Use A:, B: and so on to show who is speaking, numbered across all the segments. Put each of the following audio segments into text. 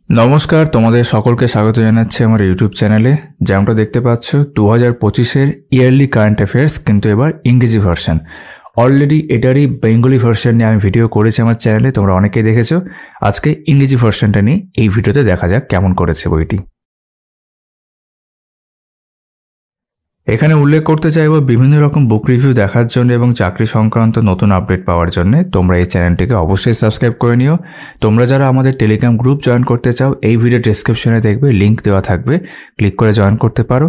A: নমস্কার, তোমাদের সকলকে স্বাগত জানাচ্ছি আমার ইউটিউব চ্যানেলে। যেমনটা দেখতে পাচ্ছ 2025-এর ইয়ারলি কারেন্ট অ্যাফেয়ার্স, কিন্তু এবার ইংরেজি ভার্সন। অলরেডি এটারই বেঙ্গলি ভার্সন নিয়ে আমি ভিডিও করেছি আমার চ্যানেলে, তোমরা অনেকেই দেখেছো। আজকে ইংরেজি ভার্সনটা নিয়ে এই ভিডিওতে দেখা যাক কেমন করেছে বইটি। এখানে উল্লেখ করতে চাইবো বিভিন্ন রকম বুক রিভিউ দেখার জন্য এবং চাকরি সংক্রান্ত নতুন আপডেট পাওয়ার জন্য তোমরা এই চ্যানেলটিকে অবশ্যই সাবস্ক্রাইব করে নিও। তোমরা যারা আমাদের টেলিগ্রাম গ্রুপ জয়েন করতে চাও, এই ভিডিও ডেসক্রিপশনে দেখবে লিঙ্ক দেওয়া থাকবে, ক্লিক করে জয়েন করতে পারো।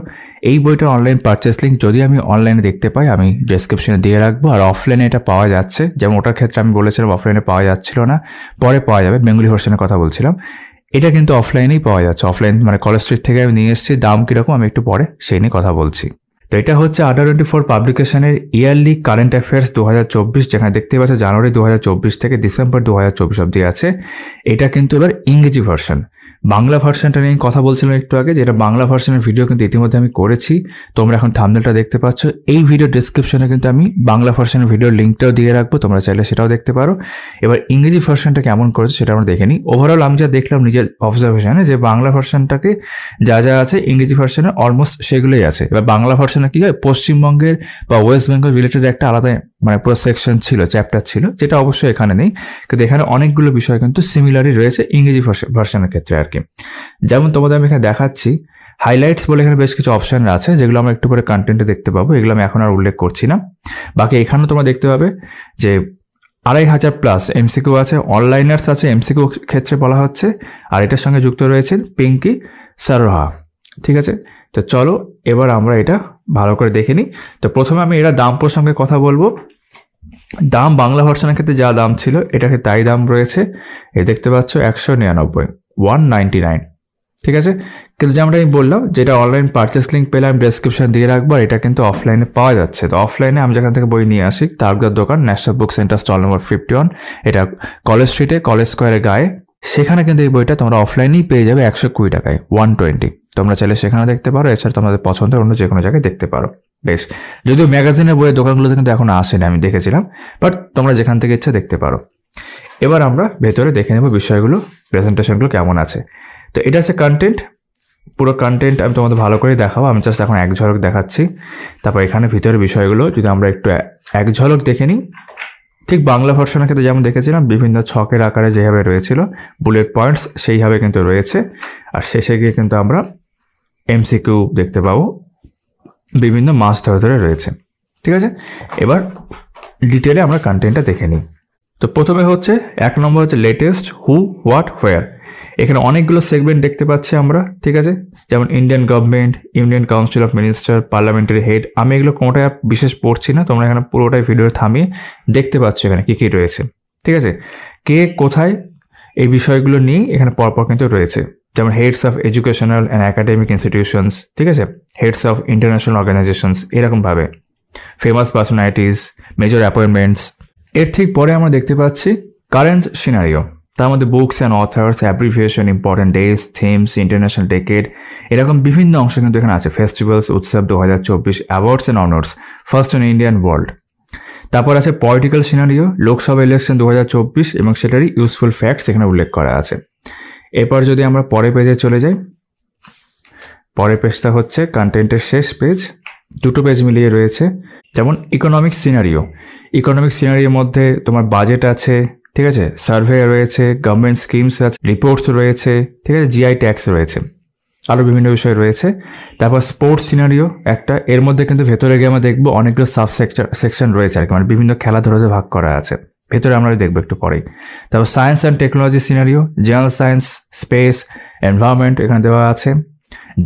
A: এই বইটা অনলাইন পারচেস লিঙ্ক যদি আমি অনলাইনে দেখতে পাই আমি ডেসক্রিপশনে দিয়ে রাখবো। আর অফলাইনে এটা পাওয়া যাচ্ছে, যেমন ওটার ক্ষেত্রে আমি বলেছিলাম অফলাইনে পাওয়া যাচ্ছিল না, পরে পাওয়া যাবে। বেঙ্গলি ভার্সনের কথা বলছিলাম, এটা কিন্তু অফলাইনেই পাওয়া যাচ্ছে। অফলাইন মানে কলেজ স্ট্রিট থেকে আমি নিয়ে এসেছি। দাম কীরকম আমি একটু পরে সেই নিয়ে কথা বলছি। তো এটা হচ্ছে আড্ডা24 পাবলিকেশনের ইয়ারলি কারেন্ট অ্যাফেয়ার্স 2024, যেখানে দেখতে পাচ্ছ জানুয়ারি 2024 থেকে ডিসেম্বর 2024 অবধি আছে। এটা কিন্তু এবার ইংরেজি ভার্সন। বাংলা ভার্সনটা নিয়ে কথা বলছিলাম একটু আগে, যেটা বাংলা ভার্সনের ভিডিও কিন্তু ইতিমধ্যে আমি করেছি। তোমরা এখন থাম্বনেলটা দেখতে পাচ্ছ। এই ভিডিও ডেসক্রিপশনে কিন্তু আমি বাংলা ভার্সনের ভিডিওর লিঙ্কটাও দিয়ে রাখবো, তোমরা চাইলে সেটাও দেখতে পারো। এবার ইংরেজি ভার্সনটা কেমন করেছে সেটা আমরা দেখে নিই। ওভারঅল আমি যা দেখলাম নিজের অবজারভেশনে, যে বাংলা ভার্সনটাকে যা যা আছে ইংরেজি ভার্সনে অলমোস্ট সেগুলোই আছে। এবার বাংলা ভার্সনে কি হয়, পশ্চিমবঙ্গের বা ওয়েস্ট বেঙ্গল রিলেটেড একটা আলাদা মানে পুরো সেকশন ছিল, চ্যাপ্টার ছিল, যেটা অবশ্যই এখানে নেই। কিন্তু এখানে অনেকগুলো বিষয় কিন্তু সিমিলারই রয়েছে ইংরেজি ভার্সনের ক্ষেত্রে আর কি। যেমন তোমাদের আমি এখানে দেখাচ্ছি হাইলাইটস বলে এখানে বেশ কিছু অপশন আছে, যেগুলো আমরা একটু পরে কন্টেন্টে দেখতে পাবো। এগুলো আমি এখন আর উল্লেখ করছি না। বাকি এখানেও তোমরা দেখতে পাবে যে 2500+ এমসিকিউ আছে, অনলাইনার্স আছে এমসিকিউ ক্ষেত্রে বলা হচ্ছে। আর এটার সঙ্গে যুক্ত রয়েছে পিঙ্কি সারোহা। ঠিক আছে, তো চলো এবার আমরা এটা ভালো করে দেখে নিই। তো প্রথমে আমি এটা দাম প্রসঙ্গে কথা বলবো। দাম বাংলা ভার্সনের ক্ষেত্রে যা দাম ছিল এটাকে তাই দাম রয়েছে। এই দেখতে পাচ্ছ 199, 199। ঠিক আছে, কিন্তু যেমনটা আমি বললাম, যেটা অনলাইন পারচেস লিঙ্ক পেলে আমি ডেসক্রিপশন দিয়ে রাখবো। এটা কিন্তু অফলাইনে পাওয়া যাচ্ছে। তো অফলাইনে আমি যেখান থেকে বই নিয়ে আসি, তারকার দোকান national book centre stall number 51, এটা কলেজ স্ট্রিটে কলেজ স্কোয়ারের গায়ে। সেখানে কিন্তু এই বইটা তোমরা অফলাইনেই পেয়ে যাবে 120 টাকায়, 120। তোমরা চাইলে সেখানে দেখতে পারো, এছাড়া তোমাদের পছন্দের অন্য যে কোনো জায়গায় দেখতে পারো। বেশ, যদিও ম্যাগাজিনের বইয়ের দোকানগুলোতে কিন্তু এখন আসেনি, আমি দেখেছিলাম, বাট তোমরা যেখান থেকে ইচ্ছা দেখতে পারো। এবার আমরা ভেতরে দেখে নেব বিষয়গুলো, প্রেজেন্টেশনগুলো কেমন আছে। তো এটা হচ্ছে কন্টেন্ট। পুরো কন্টেন্ট আমি তোমাদের ভালো করে দেখাবো, আমি জাস্ট এখন এক ঝলক দেখাচ্ছি। তারপর এখানে ভিতরে বিষয়গুলো যদি আমরা একটু এক ঝলক দেখে নিই, ঠিক বাংলা ভার্সনের ক্ষেত্রে যেমন দেখেছিলাম বিভিন্ন ছকের আকারে যেভাবে রয়েছিল বুলেট পয়েন্টস, সেইভাবে কিন্তু রয়েছে। আর শেষে গিয়ে কিন্তু আমরা এমসিকিউ দেখতে পাবো, বিভিন্ন মাস ধরে ধরে রয়েছে। ঠিক আছে, এবার ডিটেলে আমরা কন্টেন্টটা দেখে নিই। তো প্রথমে হচ্ছে 1 নম্বর হচ্ছে লেটেস্ট হু হোয়াট হোয়ার। এখানে অনেকগুলো সেগমেন্ট দেখতে পাচ্ছি আমরা। ঠিক আছে, যেমন Indian government, Indian council of minister, parliamentary head. আমি এগুলো কোনোটাই বিশেষ পড়ছি না, তোমরা এখানে পুরোটাই ভিডিও থামিয়ে দেখতে পাচ্ছ এখানে কী কী রয়েছে। ঠিক আছে, কে কোথায় এই বিষয়গুলো নিয়ে এখানে পরপর কিন্তু রয়েছে। যেমন heads of educational and academic institutions, ঠিক আছে, হেডস অফ ইন্টারন্যাশনাল অর্গানাইজেশনস, এরকমভাবে ফেমাস পার্সোনালিটিস, মেজর অ্যাপয়েন্টমেন্টস। এর ঠিক পরে আমরা দেখতে পাচ্ছি কারেন্ট সিনারিও, তার মধ্যে books and authors, abbreviation, important days, themes, international decade, এরকম বিভিন্ন অংশ কিন্তু এখানে আছে। ফেস্টিভ্যালস, উৎসব 2024, awards and honours, first in Indian world. তারপর আছে পলিটিক্যাল সিনারিও, লোকসভা ইলেকশন 2024 এবং সেটারই ইউজফুল ফ্যাক্টস এখানে উল্লেখ করা আছে। এরপর যদি আমরা পরের পেজে চলে যাই, পরের পেজটা হচ্ছে কন্টেন্টের শেষ পেজ, দুটো পেজ মিলিয়ে রয়েছে। যেমন ইকোনমিক সিনারিও, ইকোনমিক সিনারিওর মধ্যে তোমার বাজেট আছে, ঠিক আছে, সার্ভে রয়েছে, গভর্নমেন্ট স্কিমস আছে, রিপোর্টস রয়েছে, ঠিক আছে, জিআই ট্যাক্স রয়েছে, আরও বিভিন্ন বিষয় রয়েছে। তারপর স্পোর্টস সিনারিও একটা, এর মধ্যে কিন্তু ভেতরে গিয়ে আমরা দেখবো অনেকগুলো সেকশন রয়েছে আর কি, মানে বিভিন্ন খেলাধুলাতে ভাগ করা আছে। ভেতরে আমরা দেখবো একটু পরেই। তারপর science and technology scenario, general science, space, environment এখানে দেওয়া আছে।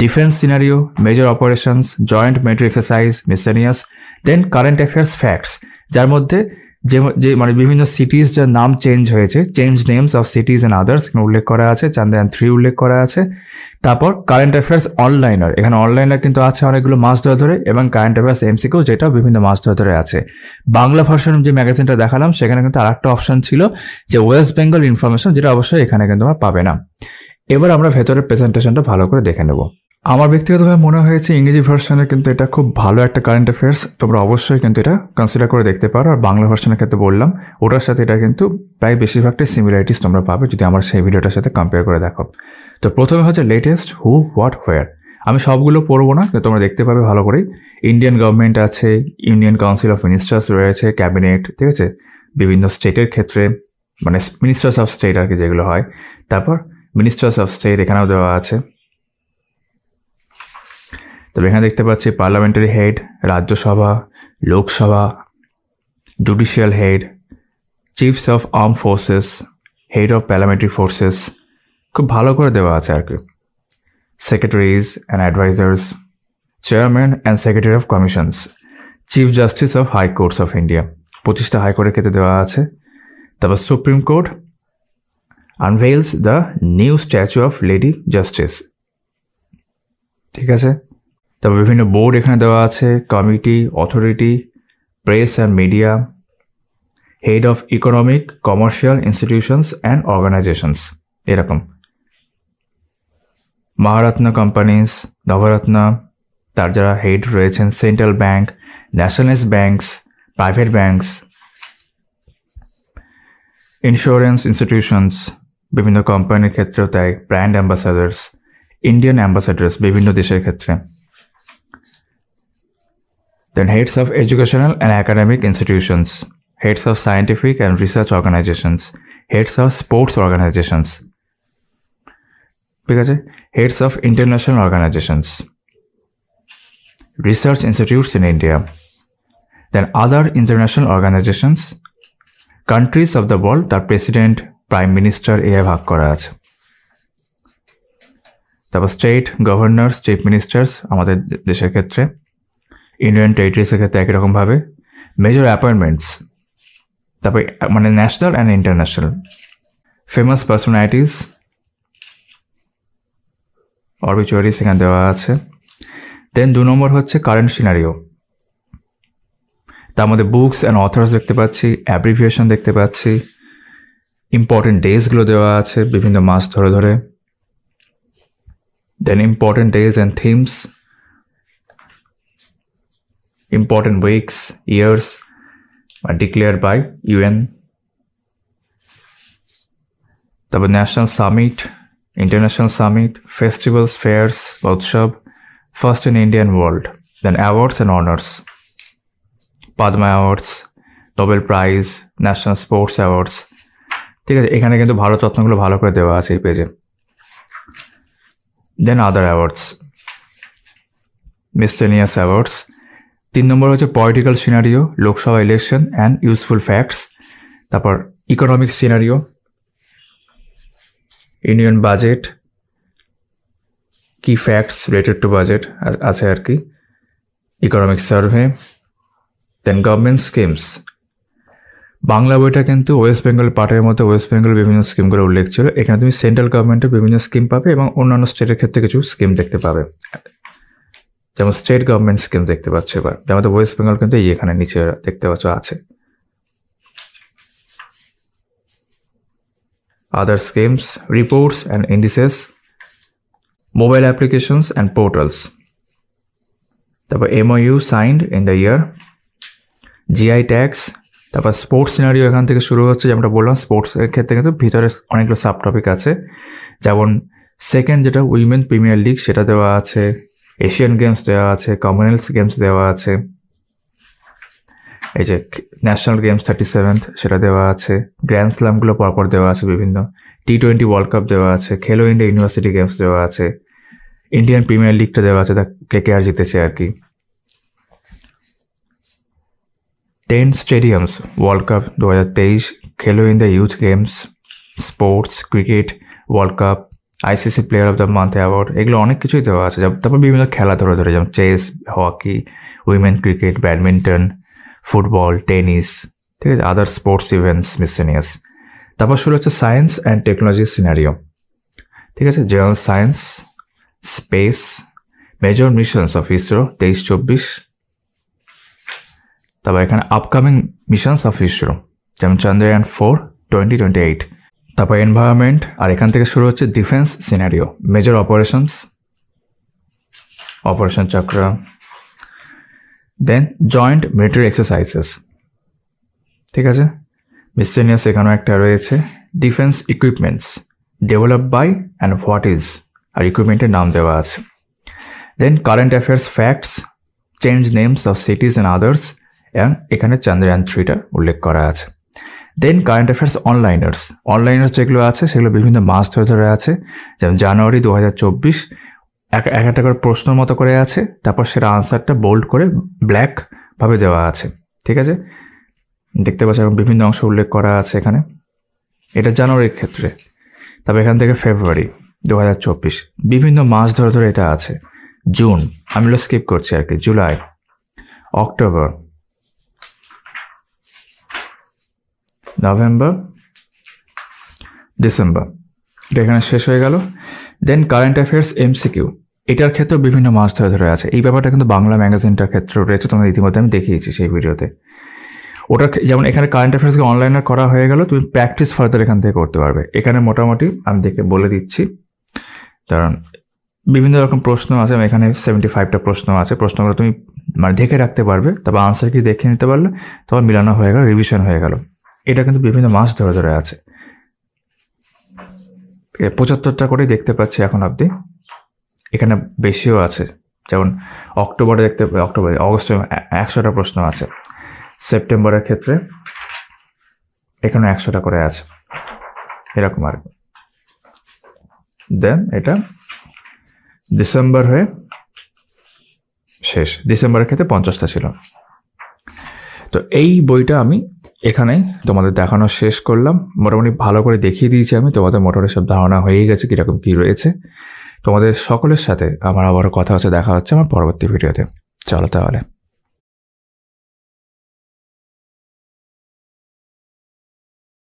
A: Defence scenario, major operations, joint military exercise, miscellaneous. Then current affairs facts, যার মধ্যে যে মানে বিভিন্ন সিটিজ যার নাম চেঞ্জ হয়েছে, change names of cities and others এখানে উল্লেখ করা আছে, চান্দ্রয়ান 3 উল্লেখ করা আছে। তারপর কারেন্ট অ্যাফেয়ার্স অনলাইনার, এখানে অনলাইনার কিন্তু আছে অনেকগুলো মাস ধরে ধরে, এবং কারেন্ট অ্যাফেয়ার্স এমসিকিউ, যেটাও বিভিন্ন মাস ধরে ধরে আছে। বাংলা ভার্সন যে ম্যাগাজিনটা দেখালাম সেখানে কিন্তু আরেকটা অপশন ছিল যে ওয়েস্ট বেঙ্গল ইনফরমেশন, যেটা অবশ্যই এখানে কিন্তু আমরা পাবে না। এবার আমরা ভেতরের প্রেজেন্টেশনটা ভালো করে দেখে নেব। আমার ব্যক্তিগতভাবে মনে হয়েছে ইংরেজি ভার্সনে কিন্তু এটা খুব ভালো একটা কারেন্ট অ্যাফেয়ার্স, তোমরা অবশ্যই কিন্তু এটা কনসিডার করে দেখতে পারো। আর বাংলা ভার্সনের ক্ষেত্রে বললাম ওটার সাথে এটা কিন্তু প্রায় বেশিরভাগটাই সিমিলারিটিস তোমরা পাবে যদি আমার সেই ভিডিওটার সাথে কম্পেয়ার করে দেখো। তো প্রথমে হচ্ছে লেটেস্ট হু হোয়াট হোয়ার। আমি সবগুলো পড়বো না, তোমরা দেখতে পাবে ভালো করেই। ইন্ডিয়ান গভর্নমেন্ট আছে, ইউনিয়ন কাউন্সিল অফ মিনিস্টার্স রয়েছে, ক্যাবিনেট, ঠিক আছে, বিভিন্ন স্টেটের ক্ষেত্রে মানে মিনিস্টার্স অফ স্টেট আর কি যেগুলো হয়। তারপর মিনিস্টার্স অফ স্টেট এখানেও দেওয়া আছে। তবে এখানে দেখতে পাচ্ছি parliamentary head, Rajya Sabha, Lok Sabha, judicial head, chiefs of arm forces, head of paramilitary forces, খুব ভালো করে দেওয়া আছে আর কি। Secretaries and advisers, chairman and secretary of commissions, chief justice of high courts of India, 25টা হাইকোর্টের ক্ষেত্রে দেওয়া আছে। তারপর supreme court unveils the new statue of lady justice, ঠিক আছে। তারপর বিভিন্ন বোর্ড এখানে দেওয়া আছে, committee, authority, press and media, head of economic, commercial institutions and organisations, এরকম। মহারত্ন কোম্পানিজ, নবরত্ন, তার যারা হেড রয়েছেন, central bank, nationalised banks, private banks, insurance institutions, বিভিন্ন কোম্পানির ক্ষেত্রেও তাই, ব্র্যান্ড অ্যাম্বাসাডার্স, ইন্ডিয়ান অ্যাম্বাসাডার্স বিভিন্ন দেশের ক্ষেত্রে। Then heads of educational and academic institutions, heads of scientific and research organizations, heads of sports organizations, ঠিক আছে, heads of international organizations, research institutes in India, then other international organizations, countries of the world, তার president, prime minister এ ভাগ করা আছে। তারপর state governor, state ministers আমাদের দেশের ক্ষেত্রে, ইউনিয়ন টেরিটরিজের ক্ষেত্রে একই রকমভাবে, মেজর অ্যাপয়েন্টমেন্টস, তারপর মানে national and international, famous personalities, obituaries এখানে দেওয়া আছে। দেন 2 নম্বর হচ্ছে কারেন্ট সিনারিও, তার মধ্যে বুকস অ্যান্ড অথর্স দেখতে পাচ্ছি, অ্যাব্রিভিয়েশন দেখতে পাচ্ছি, ইম্পর্টেন্ট ডেজগুলো দেওয়া আছে বিভিন্ন মাস ধরে ধরে, then important days and themes, important weeks, years are declared by UN. তারপর national summit, international summit, festivals, fairs, উৎসব, first in Indian world, then awards and honours, Padma awards, Nobel prize, national sports awards, ঠিক আছে। এখানে কিন্তু ভারতরত্নগুলো ভালো করে দেওয়া আছে এই পেজে। দেন আদার অ্যাওয়ার্ডস, মিসসেলিনিয়াস অ্যাওয়ার্ডস। 3 নম্বর হচ্ছে political scenario, Lok Sabha election and useful facts. তারপর ইকোনমিক সিনারিও, ইউনিয়ন বাজেট, কি ফ্যাক্টস রিলেটেড টু বাজেট আছে আর কি, ইকোনমিক সার্ভে, দেন গভর্নমেন্ট স্কিমস। বাংলা বইটা কিন্তু ওয়েস্ট বেঙ্গল পার্টের মধ্যে ওয়েস্ট বেঙ্গল বিভিন্ন স্কিমগুলো উল্লেখ ছিল। এখানে তুমি সেন্ট্রাল গভর্নমেন্টের বিভিন্ন স্কিম পাবে এবং অন্যান্য স্টেটের ক্ষেত্রে কিছু স্কিম দেখতে পাবে, যেমন স্টেট গভর্নমেন্ট স্কিম দেখতে পাচ্ছ এবার, যেমন ওয়েস্ট বেঙ্গল কিন্তু এখানে নিচে দেখতে পাচ্ছ আছে। Other schemes, reports and indices, mobile applications and portals, তারপর MOU signed in the year, GI tax, তারপর স্পোর্টস সিনারিও এখান থেকে শুরু হচ্ছে। যেমনটা বললাম স্পোর্টসের ক্ষেত্রে কিন্তু ভিতরে অনেকগুলো সাব টপিক আছে, যেমন সেকেন্ড যেটা উইমেন প্রিমিয়ার লিগ সেটা দেওয়া আছে, এশিয়ান গেমস দেওয়া আছে, কমনওয়েলথ গেমস দেওয়া আছে, এই যে ন্যাশনাল গেমস 37th সেটা দেওয়া আছে, গ্র্যান্ড স্ল্যামগুলো পরপর দেওয়া আছে, বিভিন্ন T20 ওয়ার্ল্ড কাপ দেওয়া আছে, খেলো ইন্ডিয়া ইউনিভার্সিটি গেমস দেওয়া আছে, ইন্ডিয়ান প্রিমিয়ার লিগটা দেওয়া আছে, তা KKR জিতেছে আর কি, 10 স্টেডিয়ামস, ওয়ার্ল্ড কাপ 2023, খেলো India youth games, sports, cricket world cup, ICC player of the month award, এগুলো অনেক কিছুই দেওয়া আছে। তারপর বিভিন্ন খেলা ধরে ধরে, যেমন chess, hockey, women cricket, badminton, football, tennis, ঠিক আছে, আদার স্পোর্টস ইভেন্টস, মিসসেলিনিয়াস। তারপর শুরু হচ্ছে সায়েন্স অ্যান্ড টেকনোলজি সিনারিও, ঠিক আছে, general science, space, major missions of ISRO 23-24, তারপর এখানে আপকামিং মিশনস অফ ইসরো, যেমন চন্দ্রয়ান 4 2028, তারপর এনভায়রনমেন্ট, আর এখান থেকে শুরু হচ্ছে defence scenario, major operations, operation চক্র। দেন জয়েন্ট মিলিটারি এক্সারসাইজেস, ঠিক আছে। মিসসেলিনিয়াস এখানেও একটা রয়েছে। Defence equipments develop by and what is, আর ইকুইপমেন্টের নাম দেওয়া আছে। Then current affairs facts, change names of cities and others, এবং এখানে চন্দ্রয়ান 3টার উল্লেখ করা আছে। দেন কারেন্ট অ্যাফেয়ার্স অনলাইনার্স যেগুলো আছে সেগুলো বিভিন্ন মাস ধরে ধরে আছে, যেমন জানুয়ারি 2024 একটা করে প্রশ্নের মতো করে আছে, তারপর সেটা আনসারটা বোল্ড করে ব্ল্যাকভাবে দেওয়া আছে, ঠিক আছে। দেখতে পাচ্ছ এবং বিভিন্ন অংশ উল্লেখ করা আছে এখানে। এটা জানুয়ারির ক্ষেত্রে। তবে এখান থেকে ফেব্রুয়ারি 2024 বিভিন্ন মাস ধরে ধরে এটা আছে। জুন, আমি স্কিপ করছি আর কি, জুলাই, অক্টোবর, নভেম্বর, ডিসেম্বর, এটা এখানে শেষ হয়ে গেল। দেন কারেন্ট অ্যাফেয়ার্স এমসিকিউ, এটার ক্ষেত্রেও বিভিন্ন মাস ধরে ধরে আছে। এই ব্যাপারটা কিন্তু বাংলা ম্যাগাজিনটার ক্ষেত্রেও রয়েছে, তোমাদের ইতিমধ্যে আমি দেখিয়েছি সেই ভিডিওতে। ওটা যেমন এখানে কারেন্ট অ্যাফেয়ার্সকে অনলাইনে করা হয়ে গেল, তুমি প্র্যাকটিস ফার্দার এখান থেকে করতে পারবে। এখানে মোটামুটি আমি দেখে বলে দিচ্ছি, কারণ বিভিন্ন রকম প্রশ্ন আছে, এখানে 75টা প্রশ্ন আছে। প্রশ্নগুলো তুমি মানে দেখে রাখতে পারবে, তবে আনসার কি দেখে নিতে পারলে তোমার মিলানো হয়ে গেল, রিভিশন হয়ে গেল। এটা কিন্তু বিভিন্ন মাস ধরে ধরে আছে। 75টা করে দেখতে পাচ্ছি এখন অবধি। এখানে বেশিও আছে, যেমন অক্টোবরে অগস্টে 100টা প্রশ্ন আছে। সেপ্টেম্বরের ক্ষেত্রে এখানে 100টা করে আছে, এরকম আর কি। দেন এটা ডিসেম্বর হয়ে শেষ। ডিসেম্বরের ক্ষেত্রে 50টা ছিল। তো এই বইটা আমি এখানে তোমাদের দেখানো শেষ করলাম। মোটামুটি ভালো করে দেখিয়ে দিয়েছি আমি, তোমাদের মোটামুটি সব ধারণা হয়েই গেছে কীরকম কী রয়েছে। তোমাদের সকলের সাথে আমার আবারও কথা হচ্ছে, দেখা হচ্ছে আমার পরবর্তী ভিডিওতে। চলো তাহলে।